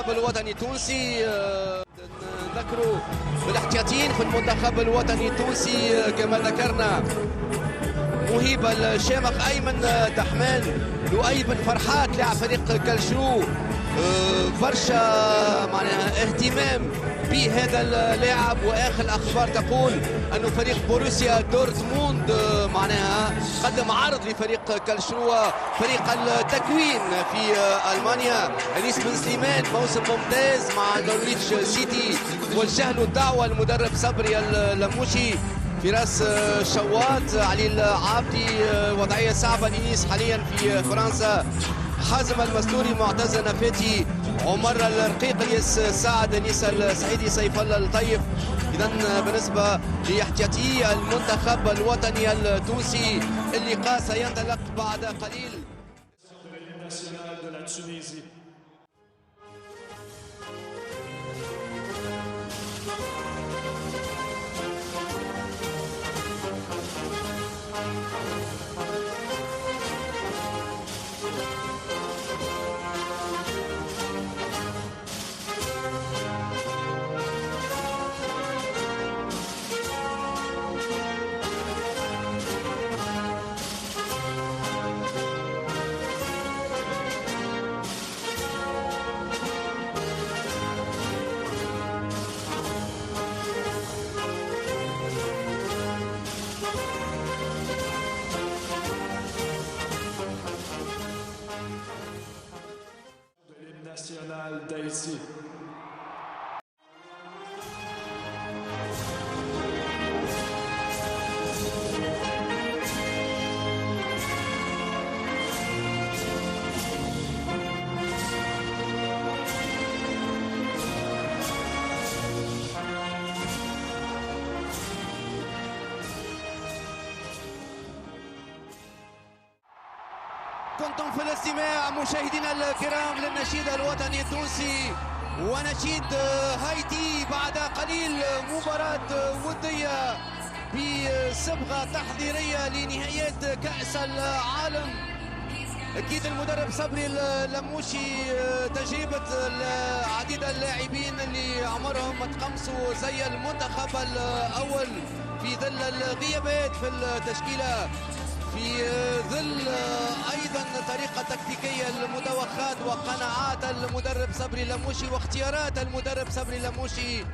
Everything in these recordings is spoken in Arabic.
المنتخب الوطني التونسي. نذكروا بالاحتياطيين في المنتخب الوطني التونسي كما ذكرنا: مهيب الشامخ، ايمن دحمان، لؤي بن فرحات لاعب فريق كالشرو. برشا معناها اهتمام بهذا اللاعب، واخر الاخبار تقول انه فريق بوروسيا دورتموند معناها قدم عرض لفريق كالشرو فريق التكوين في المانيا. انيس بن سليمان موسم ممتاز مع نورويتش سيتي، وجه له الدعوه المدرب صبري اللموشي. فراس شواط، علي العابدي وضعيه صعبه، انيس حاليا في فرنسا. حازم المستوري، معتز نفاتي، عمر الرقيق، الياس سعد، انيس السعيدي، سيف الله الطيف. اذا بالنسبه لاحتياطي المنتخب الوطني التونسي، اللقاء سينطلق بعد قليل. دايسي. كنتم في الاستماع مشاهدينا الكرام للنشيد الوطني التونسي ونشيد هايتي. بعد قليل مباراة ودية بصبغة تحضيرية لنهائيات كأس العالم. أكيد المدرب صبري اللموشي تجربة عديد اللاعبين اللي عمرهم تقمصوا زي المنتخب الأول في ظل الغيابات في التشكيلة، في ظل ايضا طريقه تكتيكيه المدوخات وقناعات المدرب صبري اللموشي واختيارات المدرب صبري اللموشي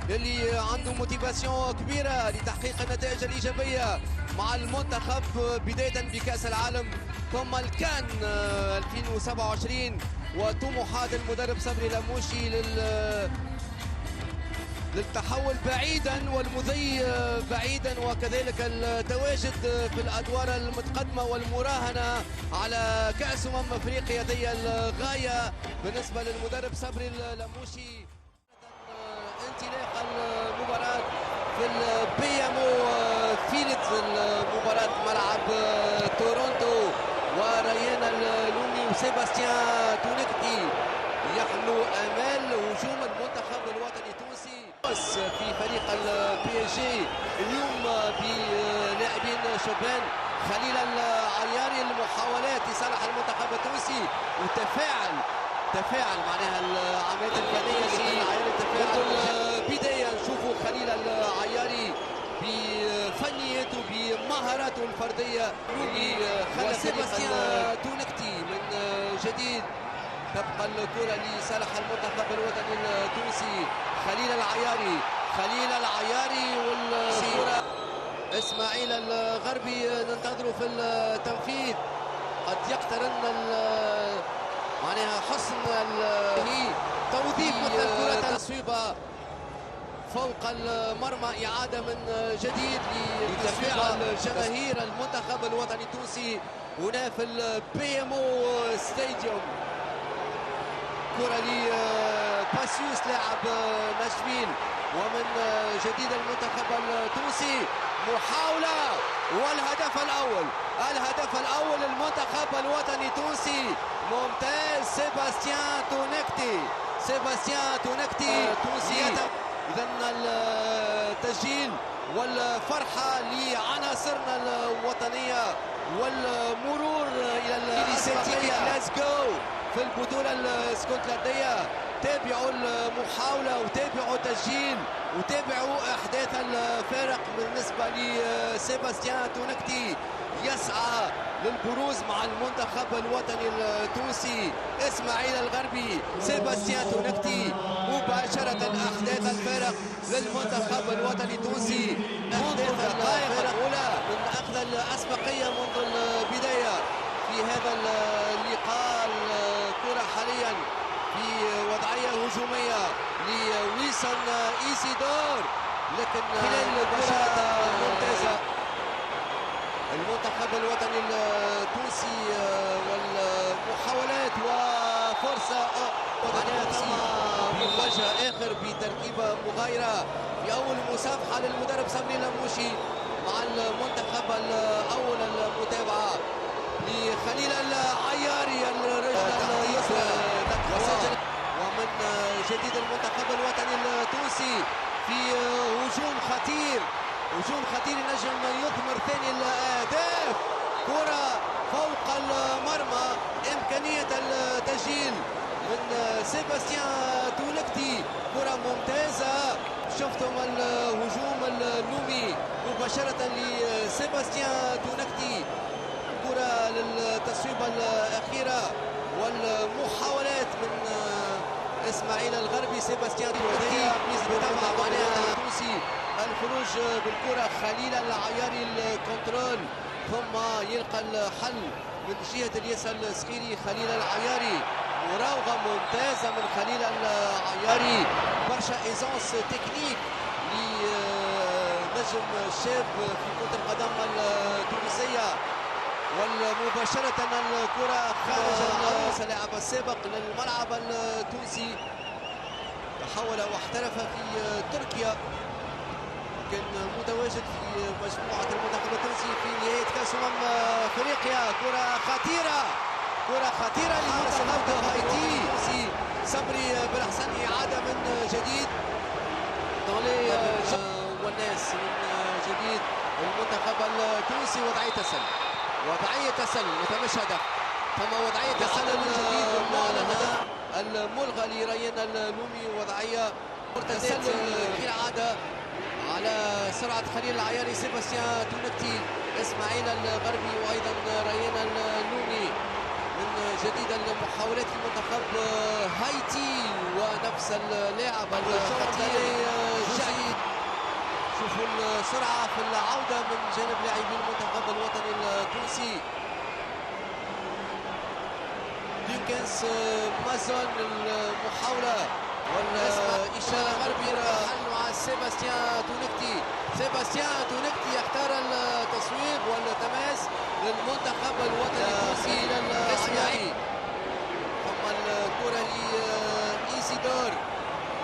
اللي عنده موتيفاسيون كبيره لتحقيق النتائج الايجابيه مع المنتخب، بدايه بكاس العالم ثم الكان 2027 وطموحات المدرب صبري اللموشي للتحول بعيدا والمضي بعيدا، وكذلك التواجد في الادوار المتقدمه والمراهنه على كاس افريقيا دي الغايه بالنسبه للمدرب صبري اللموشي. انطلاق المباراه في البي ام او فيلد، المباراه ملعب تورونتو، وريان اللومي وسيباستيان تونكتي يحملوا امال هجوم المنتخب الوطني التونسي في فريق البي اس جي اليوم بلاعبين شبان. خليل العرياني، المحاولات لصالح المنتخب التونسي وتفاعل معناها العمليات الفنيه للعيال التفاعل. بدايه نشوفوا خليل العياري بفنيته بمهاراته الفرديه اللي خلى سيباستيان تونكتي من جديد. تبقى الكرة لصالح المنتخب الوطني التونسي. خليل العياري والكرة اسماعيل الغربي ننتظره في التنفيذ. قد يقترن معناها حسن توظيف مثل الكرة تصويبة فوق المرمى، إعادة من جديد لتفاعل جماهير المنتخب الوطني التونسي هنا في البي ام او ستاديوم. كرة لباسيوس لاعب ناشفيل، ومن جديد المنتخب التونسي محاولة والهدف الأول المنتخب الوطني التونسي ممتاز. سيباستيان تونكتي تونسي. إذا التسجيل والفرحة لعناصرنا الوطنية والمرور إلى الأسبقية في البطولة الاسكتلندية. تابعوا المحاولة وتابعوا تسجيل وتابعوا أحداث الفارق بالنسبة لسيباستيان تونكتي. يسعى للبروز مع المنتخب الوطني التونسي. إسماعيل الغربي، سيباستيان تونكتي، مباشرة أحداث الفارق للمنتخب الوطني التونسي. أحداث الدقائق الأولى من أخذ الأسبقية منذ البداية في هذا اللقاء. الكرة حاليا في وضعية هجومية لويسون إيزيدور، لكن خلال الكرة ممتازة. المنتخب الوطني التونسي والمحاولات وفرصة مواجهة آخر بتركيبة مغايرة في أول مسافحة للمدرب صبري لموشي مع المنتخب الأول. المتابعة لخليل العياري الرجل اليسرى وسجل. ومن جديد المنتخب الوطني التونسي في هجوم خطير، هجوم خطير ينجم يثمر ثاني الاهداف. كرة فوق المرمى، امكانيه التسجيل من سيباستيان تونكتي. كرة ممتازه. شفتم الهجوم اللومي مباشره لسيباستيان تونكتي. كرة للتصويبه الاخيره والمحاولات من اسماعيل الغربي. سيباستيان تونكتي متابعه معناها التونسي. الخروج بالكرة خليل العياري الكنترول، ثم يلقى الحل من جهة اليسار الصخيري. خليل العياري، مراوغة ممتازة من خليل العياري. برشا ايزونس تكنيك لنجم الشاب في كرة القدم التونسية. ومباشرة الكرة خارج اللاعب السابق للملعب التونسي، تحول واحترف في تركيا، كان متواجد في مجموعة المنتخب التونسي في نهاية كأس أفريقيا. كرة خطيرة، كرة خطيرة لمنتخب هايتي. صبري بالأحسن إعادة من جديد والناس من جديد. المنتخب التونسي وضعية تسلل، وضعية تسلل مش هدف، ثم وضعية تسلل من جديد معلنة. الملغى لريان اللومي، وضعية تسلل كالعادة على سرعة خليل العياري. سيباستيان تونكتي، اسماعيل الغربي، وايضا ريان اللومي. من جديد المحاولات لمنتخب هايتي، ونفس اللاعب الخطير جديد. شوفوا السرعة في العودة من جانب لاعبي المنتخب الوطني التونسي. لينكنس مازون المحاولة والإشارة غربي مع سيباستيان تونكتي. سيباستيان تونكتي يختار التصويب والتماس للمنتخب الوطني التونسي الاسماعيلي. ثم الكرة لإيزيدور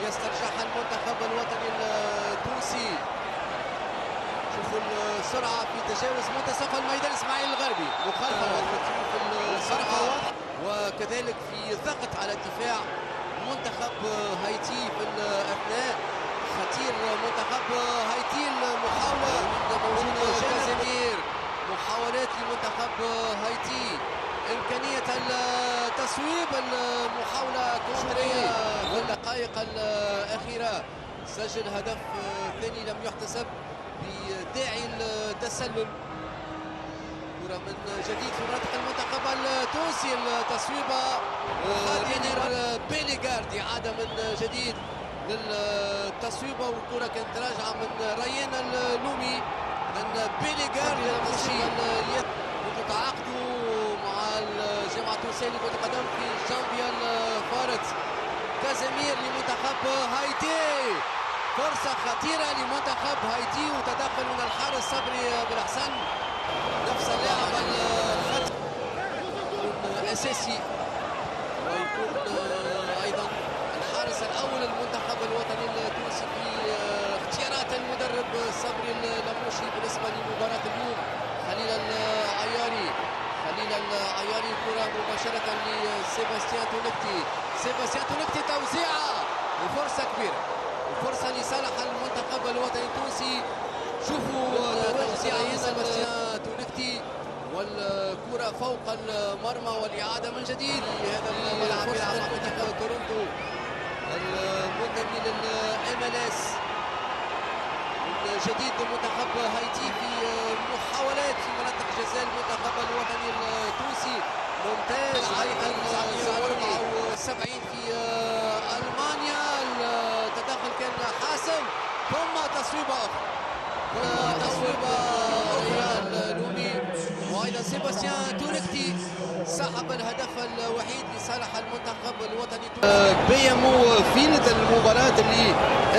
يسترجعها المنتخب الوطني التونسي. شوفوا السرعة في تجاوز منتصف الميدان. اسماعيل الغربي مخالفة في السرعة، وكذلك في ضغط على الدفاع منتخب هايتي في الأثناء. خطير منتخب هايتي. المحاولة من كازيمير، محاولات لمنتخب هايتي، إمكانية التصويب. المحاولة كونترية في الدقائق الأخيرة. سجل هدف ثاني لم يحتسب بداعي التسلل. كرة من جديد في منطقة المنتخب التونسي. التصويبة خادر بيليغارد، إعادة من جديد للتصويبة، والكرة كانت راجعة من ريان اللومي. لأن بيليغارد يمشي تعاقدوا مع الجامعة التونسية لكرة القدم في جانفيا الفارط. كازيمير لمنتخب هايتي، فرصة خطيرة لمنتخب هايتي، وتدخل من الحارس صبري بالأحسن. نفس اللاعب الخط أساسي، ويكون أيضا الحارس الأول المنتخب الوطني التونسي في اختيارات المدرب صبري لموشي بالنسبة لمباراة اليوم. خليل العياري، خليل العياري، كرة مباشرة لسيباستيان تونكتي. سيباستيان تونكتي توزيعة، وفرصة كبيرة، وفرصة لصالح المنتخب الوطني التونسي. شوفوا توزيعة سيباستيان تونكتي، والكرة فوق المرمى، والإعادة من جديد لهذا الملعب يلعب منتخب تورونتو. المنتمي للMLS من جديد منتخب هايتي في محاولات في مناطق جزاء المنتخب الوطني التونسي. ممتاز ايضا 74 في المانيا. التدخل كان حاسم ثم تصويبه اخرى ريال لومي وايضا سيباستيان تونكتي سحب الهدف الوحيد لصالح المنتخب الوطني التونسي. بيمو في المباراة اللي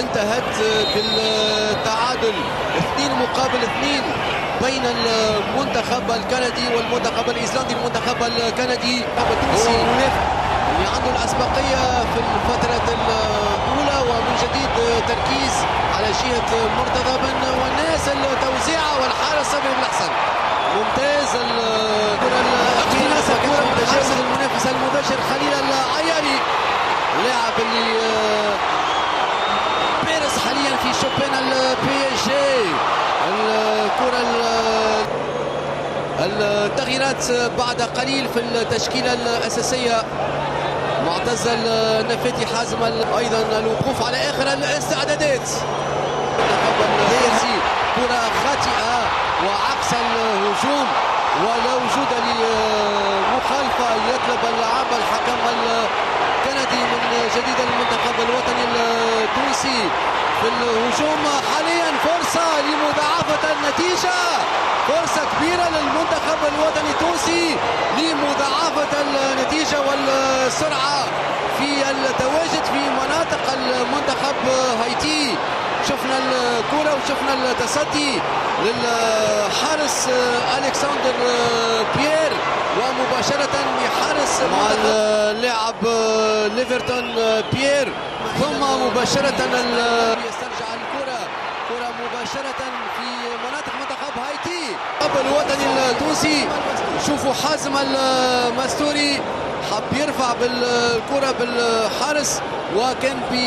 انتهت بالتعادل 2-2 بين المنتخب الكندي والمنتخب الايسلندي. المنتخب الكندي التونسي اللي عنده الاسبقيه في الفتره الاولى ومن جديد تركيز على جهه مرتضى بن والناس التوزيعه والحارس صبري بالحسن. ممتاز الكره الاخيره تجاوز المنافس المباشر خليل العياري اللاعب اللي بارز حاليا في شامبيون البي اس جي. الكره التغييرات بعد قليل في التشكيله الاساسيه. معتز النفاتي حازم ايضا الوقوف على اخر الاستعدادات. كره خاطئه وعكس الهجوم ولا وجود لمخالفه يطلب اللعب الحكم الكندي من جديد المنتخب الوطني التونسي في الهجوم. حاليا فرصه لمضاعفه النتيجه، فرصه كبيره للمنتخب الوطني التونسي لمضاعفه النتيجه والسرعه في التواجد في مناطق المنتخب هايتي. شفنا الكرة وشفنا التصدي للحارس ألكسندر بيير ومباشرة لحارس مع اللاعب ليفرتون بيير ثم مباشرة يسترجع الكرة مباشرة في مناطق منتخب هايتي. الوطني التونسي شوفوا حازم المستوري حب يرفع بالكرة بالحارس وكان في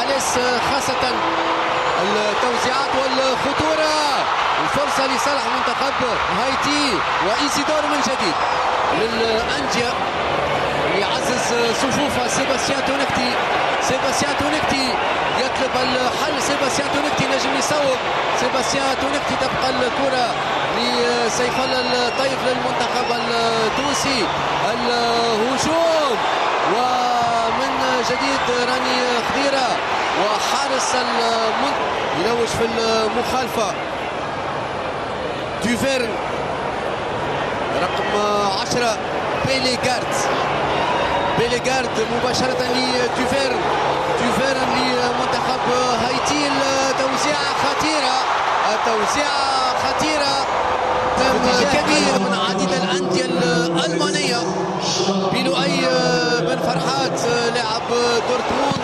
أليس خاصة التوزيعات والخطورة. الفرصة لصالح منتخب هايتي وإيزيدور من جديد للأنجيا يعزز صفوف سيباستيان تونكتي يطلب الحل. سيباستيان تونكتي نجم يصوب. سيباستيان تونكتي تبقى الكرة لسيف الله الطيف للمنتخب التونسي. الهجوم ومن جديد راني خضيرة وحارس يلوج في المخالفة. دوفيرن رقم 10 بيليغارد مباشرة لدوفيرن لمنتخب هايتي. التوزيعة خطيرة كبير من عديد الأندية الألمانية. بلؤي بن فرحات لاعب دورتموند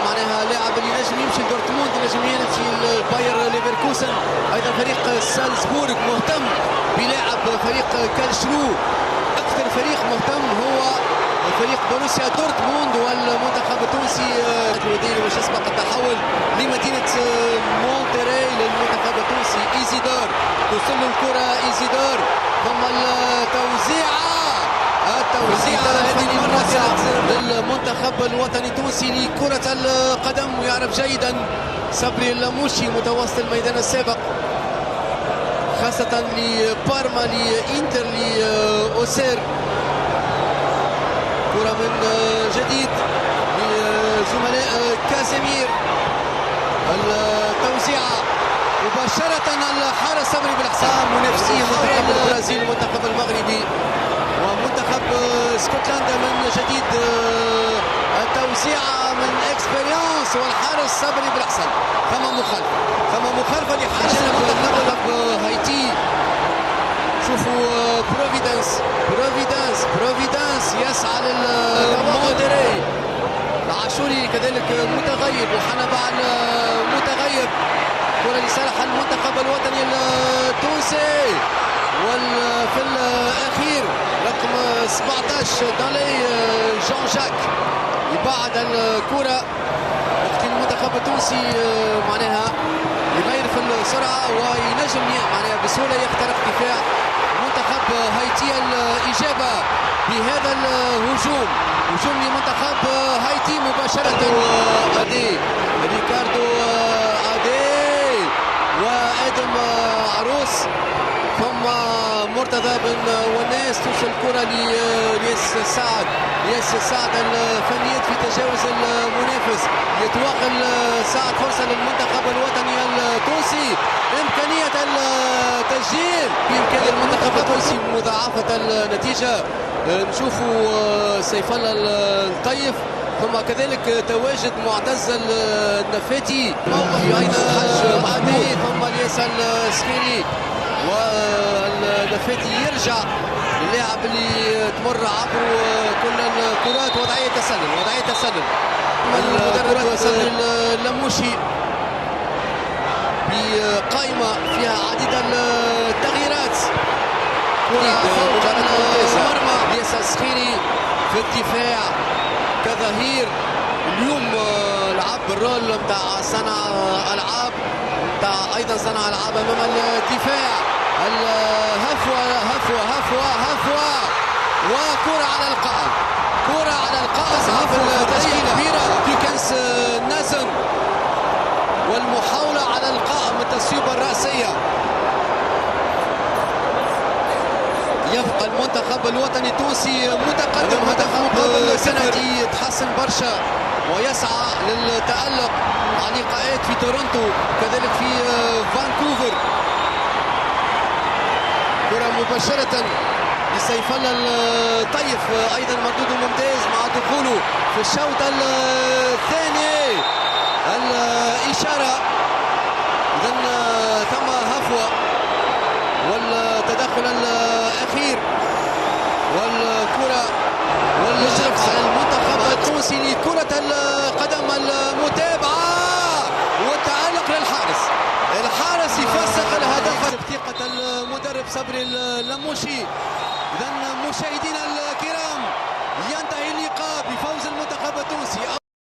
معناها لاعب اللي نجم يمشي لدورتموند نجم يمشي لباير ليفركوسن. ايضا فريق سالزبورغ مهتم بلاعب فريق كالشرو. اكثر فريق مهتم هو فريق بروسيا دورتموند والمنتخب التونسي الوديعي وش يسبق التحول لمدينه مونتري للمنتخب التونسي. ايزيدور توصل له الكره ثم التوزيعة هذه المرة للمنتخب الوطني التونسي لكرة القدم. ويعرف جيدا صبري اللاموشي متوسط الميدان السابق خاصة لبارما لإنتر لأوسير. كرة من جديد لزملاء كازيمير. التوزيعة مباشرة الحارس صبري بالحسام. منافسية منتخب البرازيل المنتخب المغربي ومنتخب اسكتلندا من جديد. التوزيعة من اكسبيريونس والحارس صبري بالحسن. ثم مخالفة لحاجة منتخب هايتي. شوفوا بروفيدانس يسعى للمونتري. العاشوري كذلك متغيب وحنبع المتغيب. كرة لصالح المنتخب الوطني التونسي وفي الأخير رقم 17 دالي جون جاك يبعد الكرة. وقت المنتخب التونسي معناها يغير في السرعة وينجم معناها بسهولة يخترق دفاع المنتخب هايتي الإجابة بهذا الهجوم، هجوم لمنتخب هايتي مباشرة. أدي ريكاردو أدي وآدم عروس، ثم مرتضى بن وناس توصل الكرة لياس سعد. ياس سعد الفنيات في تجاوز المنافس، يتوغل سعد فرصة للمنتخب الوطني التونسي، إمكانية التسجيل بإمكان المنتخب التونسي مضاعفة النتيجة. نشوفوا سيف الله الطيف، ثم كذلك تواجد معتز النفاتي، موقف أيضا حج محمود، ثم الياس السخيري والنفاتي يرجع اللاعب اللي تمر عبره كل الكرات. وضعية تسلل، وضعية تسلل المدرب سلل اللموشي بقائمة فيها عديد التغييرات. فوق المرمى الياس السخيري في الدفاع كظهير. اليوم لعب الرول نتاع صنع العاب، نتاع ايضا صنع العاب امام الدفاع. الهفوه هفوه هفوه هفوه وكره على القائم، كره على القائم. اصعب التشكيله كبيره في كاس النازل، والمحاوله على القائم التصويبه الراسيه. يبقى المنتخب الوطني التونسي متقدم هدف مقابل سنتي، يتحسن برشا ويسعى للتألق مع لقاءات في تورونتو كذلك في فانكوفر. كرة مباشرة لسيف الله الطيف، أيضا مردود ممتاز مع دخوله في الشوط الثاني. الإشارة إذن ثم هفوة والتدخل الأخير والكرة والمشرف على المنتخب التونسي لكرة القدم المتابعة والتألق للحارس. الحارس يفسخ الهدف ثقة المدرب صبري اللموشي. إذن مشاهدينا الكرام، ينتهي اللقاء بفوز المنتخب التونسي.